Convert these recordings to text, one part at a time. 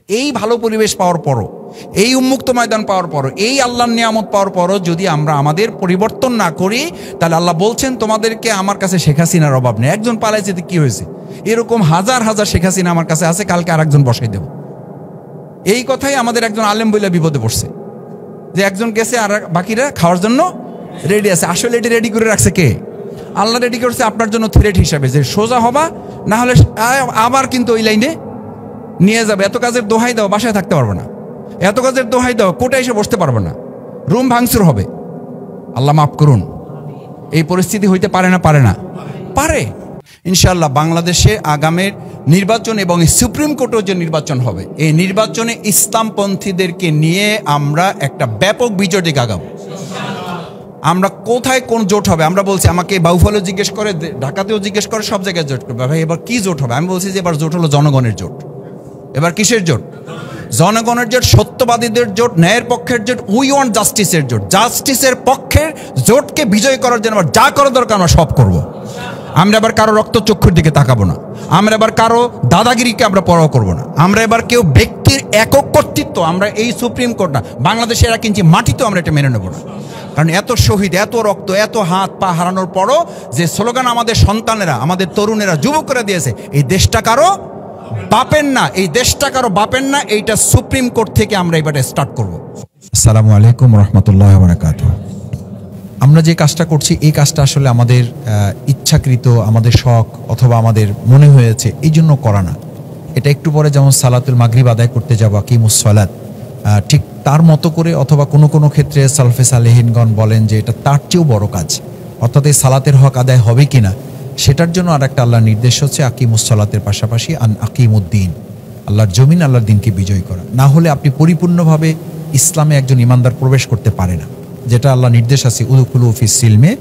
এই ভালো পরিবেশ পাওয়ার পরও, এই উন্মুক্ত ময়দান পাওয়ার পরও, এই আল্লাহর নিয়ামত পাওয়ার পরও যদি আমরা আমাদের পরিবর্তন না করি, তাহলে আল্লাহ বলছেন তোমাদেরকে আমার কাছে শেখ হাসিনার অভাব নেই। একজন পালাইছে তো কি হয়েছে, এরকম হাজার হাজার শেখ হাসিনা আমার কাছে আছে, কালকে আরেকজন বসাই দেব। এই কথাই আমাদের একজন আলেম বইলা বিপদে পড়ছে, যে একজন গেছে আর বাকিরা খাওয়ার জন্য রেডি আছে। আসলে এটি রেডি করে রাখছে কে? আল্লাহ রেডি করছে আপনার জন্য থ্রেট হিসাবে, যে সোজা হবা না হলে আবার কিন্তু ওই লাইনে নিয়ে যাবে। এত কাজের দোহাই দাও, বাসায় থাকতে পারবে না। এত কাজের দোহাই দাও, কোর্টে এসে বসতে পারবে না, রুম ভাঙচুর হবে। আল্লাহ মাফ করুন। এই পরিস্থিতি হইতে পারে না? পারে না? পারে। ইনশাআল্লাহ বাংলাদেশে আগামীর নির্বাচন এবং সুপ্রিম কোর্টের যে নির্বাচন হবে, এই নির্বাচনে ইসলামপন্থীদেরকে নিয়ে আমরা একটা ব্যাপক বিজয় দিকে আগাবো। আমরা কোথায় কোন জোট হবে আমরা বলছি, আমাকে বাউফলেও জিজ্ঞেস করে, ঢাকাতেও জিজ্ঞেস করে, সব জায়গায় জোট করবে। ভাই এবার কি জোট হবে? আমি বলছি যে এবার জোট হলো জনগণের জোট। এবার কিসের জোট? জনগণের জোট, সত্যবাদীদের জোট, ন্যায়ের পক্ষের জোট। উই ওয়ান্ট জাস্টিসের জোট। জাস্টিসের পক্ষের জোটকে বিজয় করার জন্য আমরা যা করা দরকার আমরা সব করব। আমরা এবার কারো রক্তচক্ষুর দিকে তাকাবো না, আমরা এবার কারো দাদাগিরিকে আমরা পরোয়া করবো না, আমরা এবার কেউ ব্যক্তির একক কর্তৃত্ব, আমরা এই সুপ্রিম কোর্ট না, বাংলাদেশের 1 ইঞ্চি মাটিতেও আমরা এটা মেনে নেব না। কারণ এত শহীদ, এত রক্ত, এত হাত পা হারানোর পরও যে স্লোগান আমাদের সন্তানেরা, আমাদের তরুণেরা, যুবকরা দিয়েছে, এই দেশটা কারো বাপের না, এই দেশটা কারো বাপের না, এইটা সুপ্রিম কোর্ট থেকে আমরা এবারে স্টার্ট করব। আসসালামু আলাইকুম রহমতুল্লাহ ওয়া বারাকাতুহু। আমরা যে কাজটা করছি, এই কাজটা আসলে আমাদের ইচ্ছাকৃত, আমাদের শখ অথবা আমাদের মনে হয়েছে এই জন্য করা না। এটা একটু পরে যেমন সালাতুল মাগরিব আদায় করতে যাবো, আকিমুস সালাত, ঠিক তার মতো করে, অথবা কোনো কোনো ক্ষেত্রে সালফে সালেহিনগণ বলেন যে এটা তার চেয়েও বড় কাজ, অর্থাৎ এই সালাতের হক আদায় হবে কিনা সেটার জন্য আর একটা আল্লাহর নির্দেশ হচ্ছে আকিমুস সালাতের পাশাপাশি আকিমুদ্দিন, আল্লাহর জমিন, আল্লাহর দিনকে বিজয় করা। না হলে আপনি পরিপূর্ণভাবে ইসলামে একজন ইমানদার প্রবেশ করতে পারে না, যেটা আল্লাহ নির্দেশ আছে উদখুলু ফিস সিলমে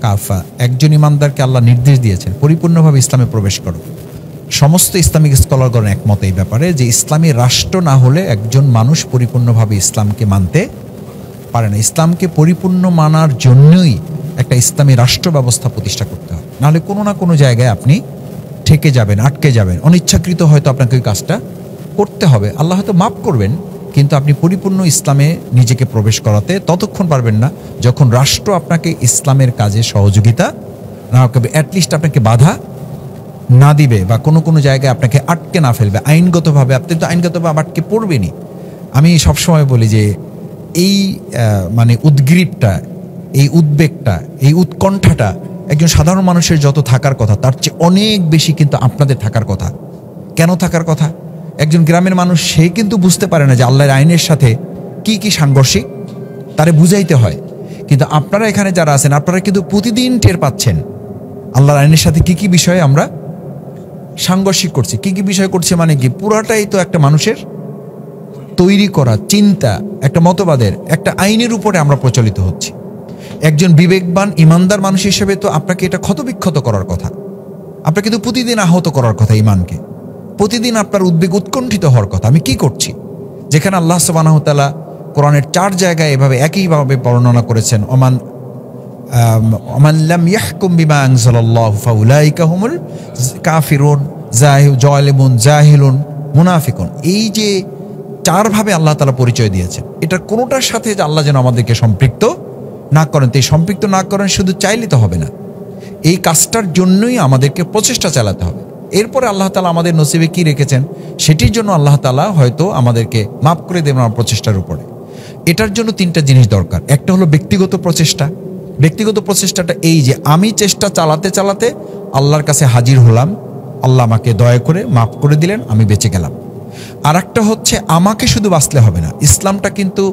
কাফা। একজন ইমানদারকে আল্লাহ নির্দেশ দিয়েছেন পরিপূর্ণভাবে ইসলামে প্রবেশ করো। সমস্ত ইসলামিক স্কলারগণ একমত এই ব্যাপারে, যে ইসলামী রাষ্ট্র না হলে একজন মানুষ পরিপূর্ণভাবে ইসলামকে মানতে পারে না। ইসলামকে পরিপূর্ণ মানার জন্যই একটা ইসলামী রাষ্ট্র ব্যবস্থা প্রতিষ্ঠা করতে হবে, নাহলে কোনো না কোনো জায়গায় আপনি ঠেকে যাবেন, আটকে যাবেন। অনিচ্ছাকৃত হয়তো আপনাকে ওই কাজটা করতে হবে, আল্লাহ হয়তো মাফ করবেন, কিন্তু আপনি পরিপূর্ণ ইসলামে নিজেকে প্রবেশ করাতে ততক্ষণ পারবেন না যখন রাষ্ট্র আপনাকে ইসলামের কাজে সহযোগিতা না করবে, অ্যাটলিস্ট আপনাকে বাধা না দিবে, বা কোনো কোনো জায়গায় আপনাকে আটকে না ফেলবে আইনগতভাবে। আপনি তো আইনগতভাবে আটকে পড়বেনই। আমি সবসময় বলি যে এই মানে উদ্গ্রীবটা, এই উদ্বেগটা, এই উৎকণ্ঠাটা একজন সাধারণ মানুষের যত থাকার কথা, তার চেয়ে অনেক বেশি কিন্তু আপনাদের থাকার কথা। কেন থাকার কথা? একজন গ্রামের মানুষ, সে কিন্তু বুঝতে পারে না যে আল্লাহর আইনের সাথে কি কি সাংঘর্ষিক, তারে বুঝাইতে হয়। কিন্তু আপনারা এখানে যারা আছেন, আপনারা কিন্তু প্রতিদিন টের পাচ্ছেন আল্লাহর আইনের সাথে কি কি বিষয়ে আমরা সাংঘর্ষিক করছি। কি কি বিষয় করছে মানে কি, পুরাটাই তো একটা মানুষের তৈরি করা চিন্তা, একটা মতবাদের, একটা আইনের উপরে আমরা প্রচলিত হচ্ছি। একজন বিবেকবান ইমানদার মানুষ হিসেবে তো আপনাকে এটা ক্ষতবিক্ষত করার কথা, আপনাকে তো প্রতিদিন আহত করার কথা, ইমানকে প্রতিদিন আপনার উদ্বেগ উৎকণ্ঠিত হওয়ার কথা। আমি কি করছি? যেখানে আল্লাহ সুবহানাহু ওয়া তাআলা কোরআনের 4 জায়গায় এভাবে একইভাবে বর্ণনা করেছেন, ওমান লাম ইয়াহকুম বিমা আনজালাল্লাহু ফাউলাইকা হুমুল কাফিরুন জালিমুন জাহিলুন মুনাফিকুন। এই যে 4 ভাবে আল্লাহ তাআলা পরিচয় দিয়েছেন, এটার কোনোটার সাথে যে আল্লাহ যেন আমাদেরকে সম্পৃক্ত না করেন। তো এই সম্পৃক্ত না করেন শুধু চাইলে তো হবে না, এই কাজটার জন্যই আমাদেরকে প্রচেষ্টা চালাতে হবে। এরপরে আল্লাহ তাআলা আমাদের নসিবে কি রেখেছেন সেটির জন্য আল্লাহ তাআলা হয়তো আমাদেরকে মাফ করে দেবেন আমার প্রচেষ্টার উপরে। এটার জন্য 3টা জিনিস দরকার। একটা হলো ব্যক্তিগত প্রচেষ্টা। ব্যক্তিগত প্রচেষ্টাটা এই যে আমি চেষ্টা চালাতে চালাতে আল্লাহর কাছে হাজির হলাম, আল্লাহ আমাকে দয়া করে মাফ করে দিলেন, আমি বেঁচে গেলাম। আর একটা হচ্ছে আমাকে শুধু বাঁচলে হবে না, ইসলামটা কিন্তু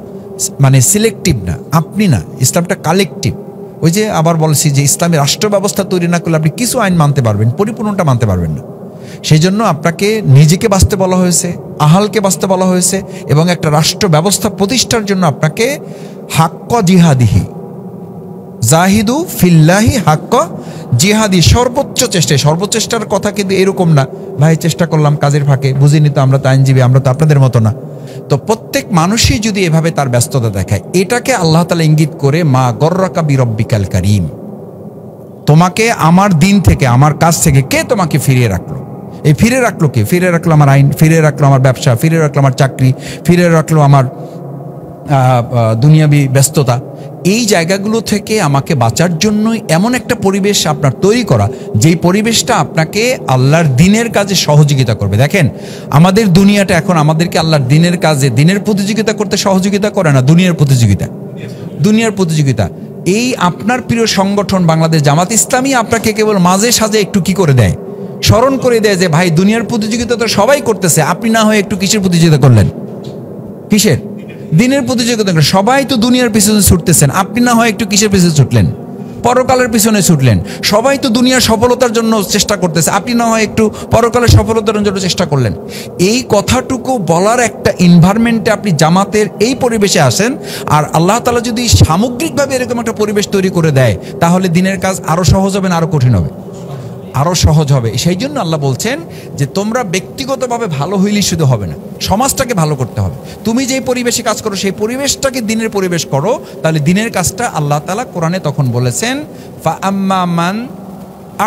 মানে সিলেক্টিভ না, আপনি না, ইসলামটা কালেকটিভ। ওই যে আবার বলছি যে ইসলামী রাষ্ট্র ব্যবস্থা তৈরি না করলে আপনি কিছু আইন মানতে পারবেন, পরিপূর্ণটা মানতে পারবেন না। সেই জন্য আপনাকে নিজেকে বাঁচতে বলা হয়েছে, আহালকে বাঁচতে বলা হয়েছে, এবং একটা রাষ্ট্র ব্যবস্থা প্রতিষ্ঠার জন্য আপনাকে হাক্ক জিহাদিহি, জাহিদু ফিল্লাহি হাক্ক জিহাদি, সর্বোচ্চ চেষ্টায়। সর্বচেষ্টার কথা কিন্তু এরকম না, ভাই চেষ্টা করলাম কাজের ফাঁকে, বুঝিনি তো, আমরা তো আইনজীবী, আমরা তো আপনাদের মতো না। তো প্রত্যেক মানুষই যদি এভাবে তার ব্যস্ততা দেখায়, এটাকে আল্লাহ তাআলা ইঙ্গিত করে মা গর্রাকা বিরব্বিকাল কারীম, তোমাকে আমার দিন থেকে, আমার কাজ থেকে কে তোমাকে ফিরিয়ে রাখলো? এই ফিরে রাখলো কে? ফিরে রাখলো আমার আইন, ফিরে রাখলো আমার ব্যবসা, ফিরে রাখলো আমার চাকরি, ফিরে রাখলো আমার দুনিয়াবি ব্যস্ততা। এই জায়গাগুলো থেকে আমাকে বাঁচার জন্যই এমন একটা পরিবেশ আপনার তৈরি করা, যেই পরিবেশটা আপনাকে আল্লাহর দিনের কাজে সহযোগিতা করবে। দেখেন, আমাদের দুনিয়াটা এখন আমাদেরকে আল্লাহর দিনের কাজে, দিনের প্রতিযোগিতা করতে সহযোগিতা করে না, দুনিয়ার প্রতিযোগিতা। এই আপনার প্রিয় সংগঠন বাংলাদেশ জামাত ইসলামী আপনাকে কেবল মাঝে সাঝে একটু কি করে দেয়, স্মরণ করে দেয় যে ভাই দুনিয়ার প্রতিযোগিতা তো সবাই করতেছে, আপনি না হয় একটু কিসের প্রতিযোগিতা করলেন? কিসের? দিনের প্রতিযোগিতা। সবাই তো দুনিয়ার পিছনে ছুটতেছেন, আপনি না হয় একটু কিসের পিছনে ছুটলেন? পরকালের পিছনে ছুটলেন। সবাই তো দুনিয়ার সফলতার জন্য চেষ্টা করতেছে, আপনি না হয় একটু পরকালের সফলতার জন্য চেষ্টা করলেন। এই কথাটুকু বলার একটা এনভায়রনমেন্টে আপনি জামাতের এই পরিবেশে আসেন, আর আল্লাহ তাআলা যদি সামগ্রিকভাবে এরকম একটা পরিবেশ তৈরি করে দেয়, তাহলে দিনের কাজ আরো সহজ হবে না আরো কঠিন হবে? আরো সহজ হবে। সেই জন্য আল্লাহ বলছেন যে তোমরা ব্যক্তিগতভাবে ভালো হইলেই শুধু হবে না, সমাজটাকে ভালো করতে হবে। তুমি যেই পরিবেশে কাজ করো সেই পরিবেশটাকে দিনের পরিবেশ করো, তাহলে দিনের কাজটা আল্লাহ তাআলা কোরআনে তখন বলেছেন ফা আম্মা মান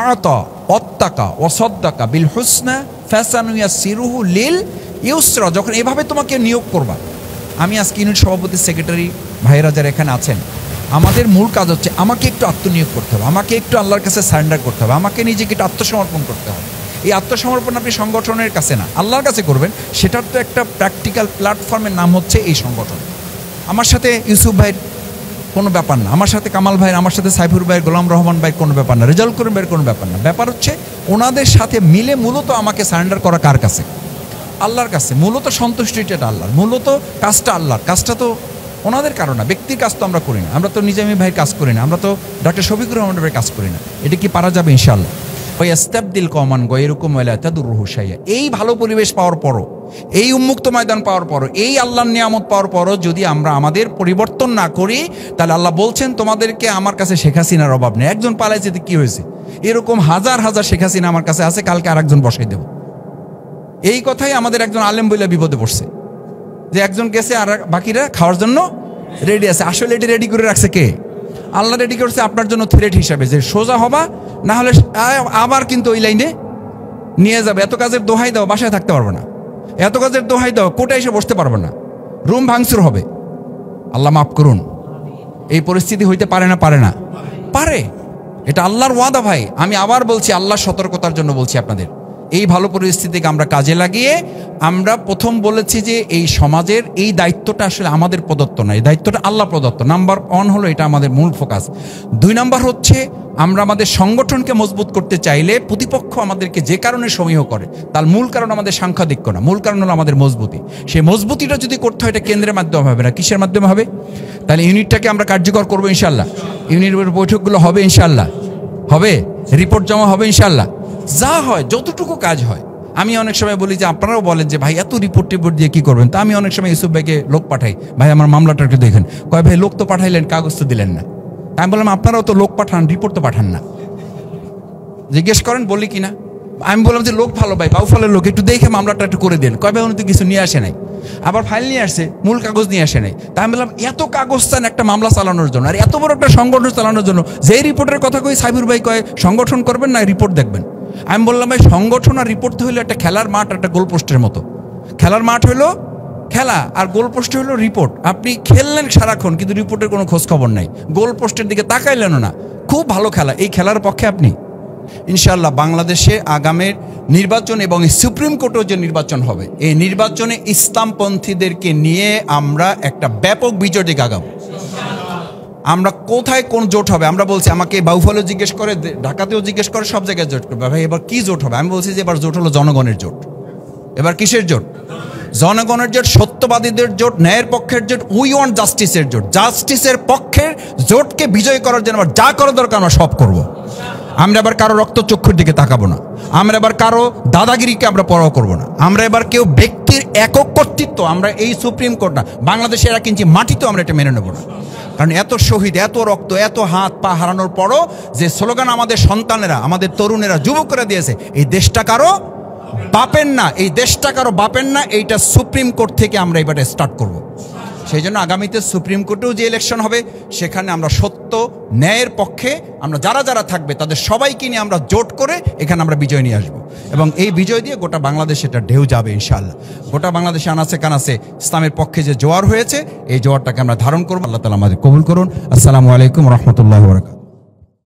আ'তা ওয়াত্তাকা ওয়াসাদ্দাকা বিল হুসনা ফাসানুয়াসসিরুহু লিল ইউসরা। যখন এভাবে তোমাকে নিয়োগ করবা, আমি আজকে ইউনিট সভাপতি, সেক্রেটারি ভাইয়েরা যারা এখানে আছেন, আমাদের মূল কাজ হচ্ছে আমাকে একটু আত্মনিয়োগ করতে হবে, আমাকে একটু আল্লাহর কাছে সারেন্ডার করতে হবে, আমাকে নিজেকে একটু আত্মসমর্পণ করতে হবে। এই আত্মসমর্পণ আপনি সংগঠনের কাছে না, আল্লাহর কাছে করবেন। সেটার তো একটা প্র্যাকটিক্যাল প্ল্যাটফর্মের নাম হচ্ছে এই সংগঠন। আমার সাথে ইউসুফ ভাইয়ের কোনো ব্যাপার না, আমার সাথে কামাল ভাইয়ের, আমার সাথে সাইফুর ভাইয়ের, গোলাম রহমান ভাইয়ের কোনো ব্যাপার না, রেজাউল করিম ভাইয়ের কোনো ব্যাপার না। ব্যাপার হচ্ছে ওনাদের সাথে মিলে মূলত আমাকে সারেন্ডার করা কার কাছে? আল্লাহর কাছে। মূলত সন্তুষ্টিটা আল্লাহর, মূলত কাজটা আল্লাহর। কাজটা তো ওনাদের কারণ না, ব্যক্তির কাজ তো আমরা করি না, আমরা তো নিজামী ভাইয়ের কাজ করি না, আমরা তো ডক্টর শফিকুর রহমান ভাইয়ের কাজ করি না। এটা কি পারা যাবে? ইনশাআল্লাহ। ওয়াস্তাবদিল কওমান গায়রাকুম ওয়া লা তাদুররুহু শাইআ। এই ভালো পরিবেশ পাওয়ার পরও, এই উন্মুক্ত ময়দান পাওয়ার পরও, এই আল্লাহর নিয়ামত পাওয়ার পরও যদি আমরা আমাদের পরিবর্তন না করি, তাহলে আল্লাহ বলছেন তোমাদেরকে আমার কাছে শেখ হাসিনার অভাব নেই। একজন পালাইছে তো কি হয়েছে? এরকম হাজার হাজার শেখ হাসিনা আমার কাছে আছে, কালকে আরেকজন বসাই দেব। এই কথাই আমাদের একজন আলেম বইলা বিপদে পড়ছে, যে একজন গেছে আর বাকিরা খাওয়ার জন্য রেডি আছে। আসলে এটি রেডি করে রাখছে কে? আল্লাহ রেডি করছে আপনার জন্য থ্রেট হিসাবে, যে সোজা হবা, না হলে আবার কিন্তু ওই লাইনে নিয়ে যাবে। এত কাজের দোহাই দাও, বাসায় থাকতে পারবে না। এত কাজের দোহাই দাও, কোর্টে এসে বসতে পারবে না, রুম ভাঙচুর হবে। আল্লাহ মাফ করুন। এই পরিস্থিতি হইতে পারে না? পারে না? পারে। এটা আল্লাহর ওয়াদা ভাই। আমি আবার বলছি, আল্লাহর সতর্কতার জন্য বলছি আপনাদের। এই ভালো পরিস্থিতিকে আমরা কাজে লাগিয়ে, আমরা প্রথম বলেছি যে এই সমাজের এই দায়িত্বটা আসলে আমাদের প্রদত্ত নয়, এই দায়িত্বটা আল্লাহ প্রদত্ত। নাম্বার 1 হলো এটা আমাদের মূল ফোকাস। 2 নাম্বার হচ্ছে আমরা আমাদের সংগঠনকে মজবুত করতে চাইলে প্রতিপক্ষ আমাদেরকে যে কারণে সমীহ করে, তার মূল কারণ আমাদের সাংখ্যাধিক্য না, মূল কারণ হলো আমাদের মজবুতি। সেই মজবুতিটা যদি করতে হয়, এটা কেন্দ্রের মাধ্যমে হবে না, কিসের মাধ্যমে হবে? তাহলে ইউনিটটাকে আমরা কার্যকর করবো ইনশাল্লাহ। ইউনিটের বৈঠকগুলো হবে ইনশাল্লাহ, হবে, রিপোর্ট জমা হবে ইনশাল্লাহ। যা হয়, যতটুকু কাজ হয়। আমি অনেক সময় বলি যে আপনারাও বলেন যে ভাই এত রিপোর্ট টিপোর্ট দিয়ে কি করবেন? তা আমি অনেক সময় ইউসুফ ভাইকে লোক পাঠাই, ভাই আমার মামলাটা একটু দেখেন। কয় ভাই লোক তো পাঠাইলেন, কাগজ তো দিলেন না। আমি বললাম আপনারাও তো লোক পাঠান, রিপোর্ট তো পাঠান না। জিজ্ঞেস করেন বলি কিনা। আমি বললাম যে লোক ভালো ভাই, বাউফলের লোক, একটু দেখে মামলাটা একটু করে দেন। কয় ভাই উনি তো কিছু নিয়ে আসে নাই, আবার ফাইল নিয়ে আসছে, মূল কাগজ নিয়ে আসে নাই। তা আমি বললাম এত কাগজ চান একটা মামলা চালানোর জন্য, আর এত বড় একটা সংগঠন চালানোর জন্য? যেই রিপোর্টের কথা কই সাইবুর ভাই কয় সংগঠন করবেন না রিপোর্ট দেখবেন। আমি বললাম ভাই সংগঠন আর রিপোর্ট তো হইলো একটা খেলার মাঠ, একটা গোল পোস্টের মতো। খেলার মাঠ হইলো খেলা, আর গোল পোস্টে হইলো রিপোর্ট। আপনি খেললেন সারাক্ষণ, কিন্তু রিপোর্টের কোনো খোঁজ খবর নাই, গোল পোস্টের দিকে তাকাইলেনও না। খুব ভালো খেলা, এই খেলার পক্ষে আপনি? ইনশাআল্লাহ বাংলাদেশে আগামীর নির্বাচন এবং সুপ্রিম কোর্টেও যে নির্বাচন হবে, এই নির্বাচনে ইসলামপন্থীদেরকে নিয়ে আমরা একটা ব্যাপক বিজয় দিকে আগাবো। আমরা কোথায় কোন জোট হবে আমরা বলছি, আমাকে বাউফলেও জিজ্ঞেস করে, ঢাকাতেও জিজ্ঞেস করে, সব জায়গায় জোট করবে। ভাই এবার কি জোট হবে? আমি বলছি যে এবার জোট হলো জনগণের জোট। এবার কিসের জোট? জনগণের জোট, সত্যবাদীদের জোট, ন্যায়ের পক্ষের জোট, উই ওয়ান্ট জাস্টিসের জোট। জাস্টিসের পক্ষের জোটকে বিজয় করার জন্য যা করা দরকার আমরা সব করব। আমরা এবার কারো রক্তচক্ষুর দিকে তাকাবো না, আমরা এবার কারো দাদাগিরিকে আমরা পরোয়া করবো না, আমরা এবার কেউ ব্যক্তির একক কর্তৃত্ব, আমরা এই সুপ্রিম কোর্ট না, বাংলাদেশের 1 ইঞ্চি মাটিতেও আমরা এটা মেনে নেব না। কারণ এত শহীদ, এত রক্ত, এত হাত পা হারানোর পরও যে স্লোগান আমাদের সন্তানেরা, আমাদের তরুণেরা, যুবকরা দিয়েছে, এই দেশটা কারো বাপের না, এই দেশটা কারো বাপের না, এইটা সুপ্রিম কোর্ট থেকে আমরা এবারে স্টার্ট করব। সেই জন্য আগামীতে সুপ্রিম কোর্টেও যে ইলেকশন হবে সেখানে আমরা সত্য ন্যায়ের পক্ষে আমরা যারা যারা থাকবে তাদের সবাইকে নিয়ে আমরা জোট করে এখানে আমরা বিজয় নিয়ে আসবো এবং এই বিজয় দিয়ে গোটা বাংলাদেশে এটা ঢেউ যাবে ইনশাআল্লাহ। গোটা বাংলাদেশে আনাচে কানাচে ইসলামের পক্ষে যে জোয়ার হয়েছে এই জোয়ারটাকে আমরা ধারণ করবো। আল্লাহ তাআলা আমাদের কবুল করুন। আসসালামু আলাইকুম রহমতুল্লাহ বরকাত।